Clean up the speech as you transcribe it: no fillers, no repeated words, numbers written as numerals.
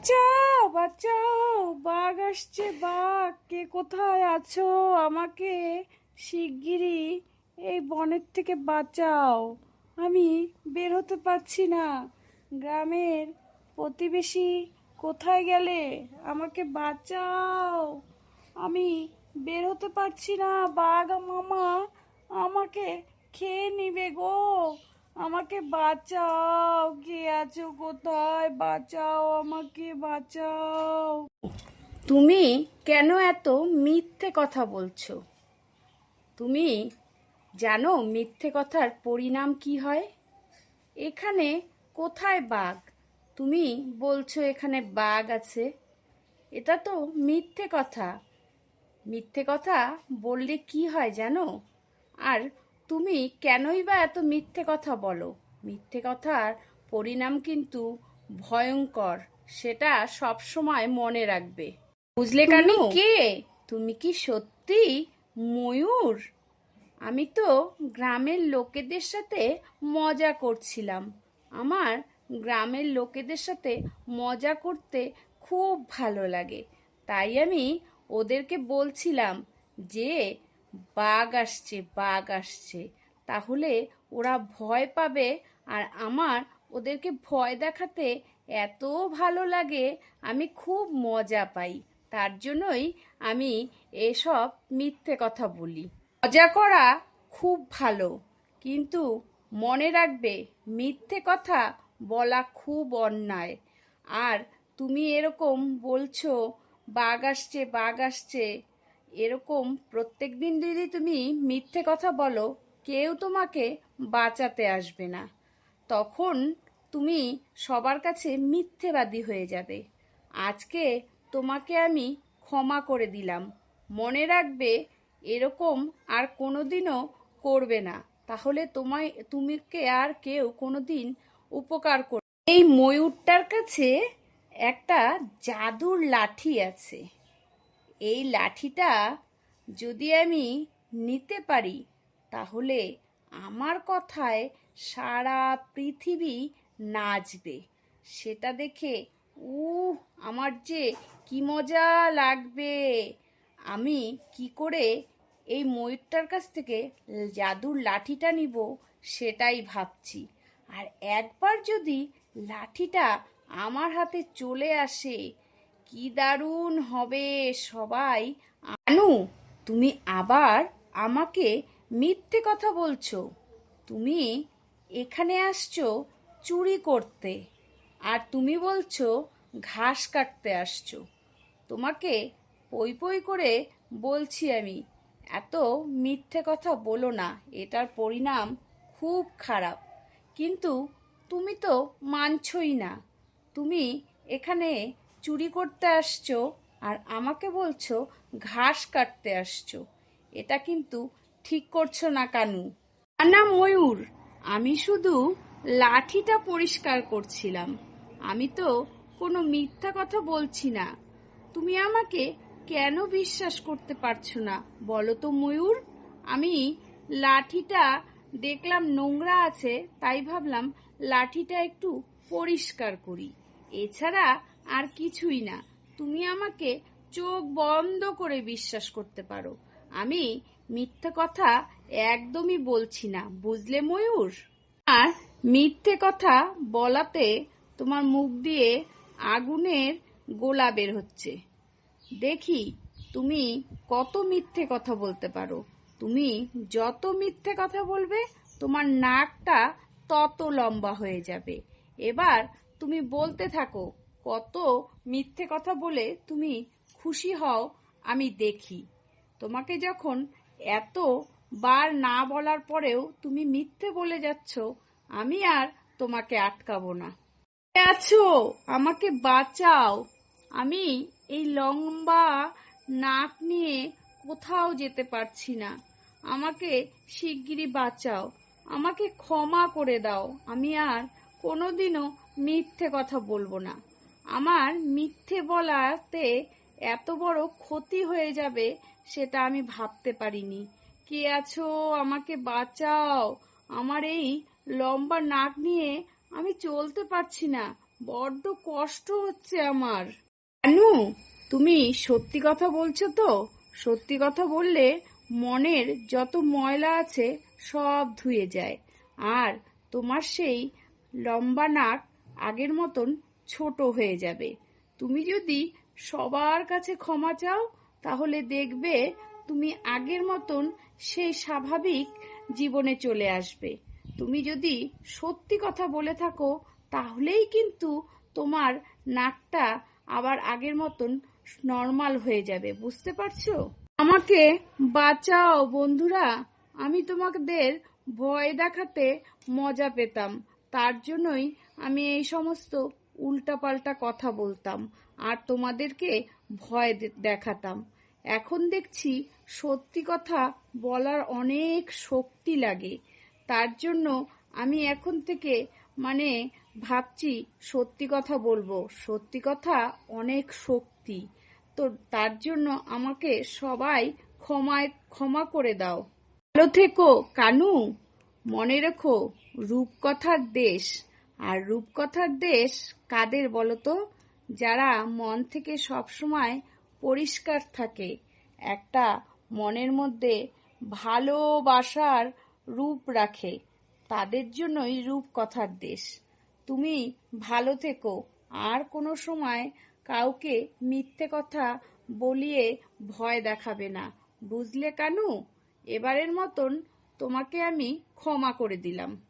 বাঁচাও বাঁচাও, বাঘ আসছে, বাঘ! কে কোথায় আছো? আমাকে শিগগিরই এই বনের থেকে বাঁচাও। আমি বের হতে পারছি না। গ্রামের প্রতিবেশী কোথায় গেলে? আমাকে বাঁচাও। আমি বের হতে পারছি না। বাঘ মামা আমাকে খেয়ে নিবে গো। আমাকে বাঁচাও। কে আছো? কোথায়? বাঁচাও, আমাকে বাঁচাও। তুমি কেন এত মিথ্যে কথা বলছো? তুমি জানো মিথ্যে কথার পরিণাম কি হয়? এখানে কোথায় বাঘ? তুমি বলছো এখানে বাঘ আছে। এটা তো মিথ্যে কথা। মিথ্যে কথা বললে কি হয় জানো? আর তুমি কেনই বা এত মিথ্যে কথা বলো? মিথ্যে কথার পরিণাম কিন্তু ভয়ঙ্কর। সেটা সব সময় মনে রাখবে। বুঝলে কানু? তুমি কে? তুমি কি সত্যি ময়ূর? আমি তো গ্রামের লোকেদের সাথে মজা করছিলাম। আমার গ্রামের লোকেদের সাথে মজা করতে খুব ভালো লাগে। তাই আমি ওদেরকে বলছিলাম যে বাঘ আসছে, বাঘ আসছে। তাহলে ওরা ভয় পাবে। আর আমার ওদেরকে ভয় দেখাতে এত ভালো লাগে, আমি খুব মজা পাই। তার জন্যই আমি এসব মিথ্যে কথা বলি। মজা করা খুব ভালো, কিন্তু মনে রাখবে মিথ্যে কথা বলা খুব অন্যায়। আর তুমি এরকম বলছো বাঘ আসছে, বাঘ আসছে, এরকম প্রত্যেক দিন যদি তুমি মিথ্যে কথা বলো, কেউ তোমাকে বাঁচাতে আসবে না। তখন তুমি সবার কাছে মিথ্যেবাদী হয়ে যাবে। আজকে তোমাকে আমি ক্ষমা করে দিলাম। মনে রাখবে এরকম আর কোনোদিনও করবে না। তাহলে তুমিকে আর কেউ কোনোদিন উপকার করবে। এই ময়ূরটার কাছে একটা জাদুর লাঠি আছে। এই লাঠিটা যদি আমি নিতে পারি, তাহলে আমার কথায় সারা পৃথিবী নাচবে। সেটা দেখে আমার যে কি মজা লাগবে! আমি কি করে এই ময়ূরটার কাছ থেকে জাদুর লাঠিটা নিব সেটাই ভাবছি। আর একবার যদি লাঠিটা আমার হাতে চলে আসে, কি দারুণ হবে! সবাই আনু, তুমি আবার আমাকে মিথ্যে কথা বলছো। তুমি এখানে আসছো চুরি করতে, আর তুমি বলছো ঘাস কাটতে আসছো। তোমাকে পই পই করে বলছি আমি, এত মিথ্যে কথা বলো না। এটার পরিণাম খুব খারাপ। কিন্তু তুমি তো মানছই না। তুমি এখানে চুরি করতে আসছো আর আমাকে বলছো ঘাস কাটতে আসছো। এটা কিন্তু ঠিক করছো না কানু। না ময়ূর, আমি শুধু লাঠিটা পরিষ্কার করছিলাম। আমি তো কোনো মিথ্যা কথা বলছি না। তুমি আমাকে কেন বিশ্বাস করতে পারছো না বলো তো ময়ূর? আমি লাঠিটা দেখলাম নোংরা আছে, তাই ভাবলাম লাঠিটা একটু পরিষ্কার করি। এছাড়া আর কিছুই না। তুমি আমাকে চোখ বন্ধ করে বিশ্বাস করতে পারো। আমি মিথ্যে কথা একদমই বলছি না, বুঝলে ময়ূর? আর মিথ্যে কথা বলাতে তোমার মুখ দিয়ে আগুনের গোলা বের হচ্ছে। দেখি তুমি কত মিথ্যে কথা বলতে পারো। তুমি যত মিথ্যে কথা বলবে, তোমার নাকটা তত লম্বা হয়ে যাবে। এবার তুমি বলতে থাকো, কত মিথ্যে কথা বলে তুমি খুশি হও আমি দেখি। তোমাকে যখন এত বার না বলার পরেও তুমি মিথ্যে বলে যাচ্ছ, আমি আর তোমাকে আটকাবো না। কে আছো? আমাকে বাঁচাও। আমি এই লম্বা নাক নিয়ে কোথাও যেতে পারছি না। আমাকে শিগগিরই বাঁচাও। আমাকে ক্ষমা করে দাও। আমি আর কোনোদিনও মিথ্যে কথা বলবো না। আমার মিথ্যে বলাতে এত বড় ক্ষতি হয়ে যাবে সেটা আমি ভাবতে পারিনি। কে আছো? আমাকে বাঁচাও। আমার এই লম্বা নাক নিয়ে আমি চলতে পারছি না। বড্ড কষ্ট হচ্ছে আমার। কানু, তুমি সত্যি কথা বলছো তো? সত্যি কথা বললে মনের যত ময়লা আছে সব ধুয়ে যায়, আর তোমার সেই লম্বা নাক আগের মতন ছোট হয়ে যাবে। তুমি যদি সবার কাছে ক্ষমা চাও তাহলে দেখবে তুমি আগের মতন সেই স্বাভাবিক জীবনে চলে আসবে। তুমি যদি সত্যি কথা বলে থাকো তাহলেই কিন্তু তোমার নাকটা আবার আগের মতন নর্মাল হয়ে যাবে, বুঝতে পারছো? আমাকে বাঁচাও বন্ধুরা, আমি তোমাদের ভয় দেখাতে মজা পেতাম, তার জন্যই আমি এই সমস্ত উল্টাপাল্টা কথা বলতাম আর তোমাদেরকে ভয় দেখাতাম। এখন দেখছি সত্যি কথা বলার অনেক শক্তি লাগে, তার জন্য আমি এখন থেকে মানে ভাবছি সত্যি কথা বলবো। সত্যি কথা অনেক শক্তি, তো তার জন্য আমাকে সবাই ক্ষমা করে দাও। ভালো থেকো কানু, মনে রেখো রূপকথার দেশ। আর রূপকথার দেশ কাদের বলো তো? যারা মন থেকে সবসময় পরিষ্কার থাকে, একটা মনের মধ্যে ভালোবাসার রূপ রাখে, তাদের জন্যই রূপকথার দেশ। তুমি ভালো থেকো, আর কোনো সময় কাউকে মিথ্যে কথা বলিয়ে ভয় দেখাবে না, বুঝলে কানু? এবারের মতন তোমাকে আমি ক্ষমা করে দিলাম।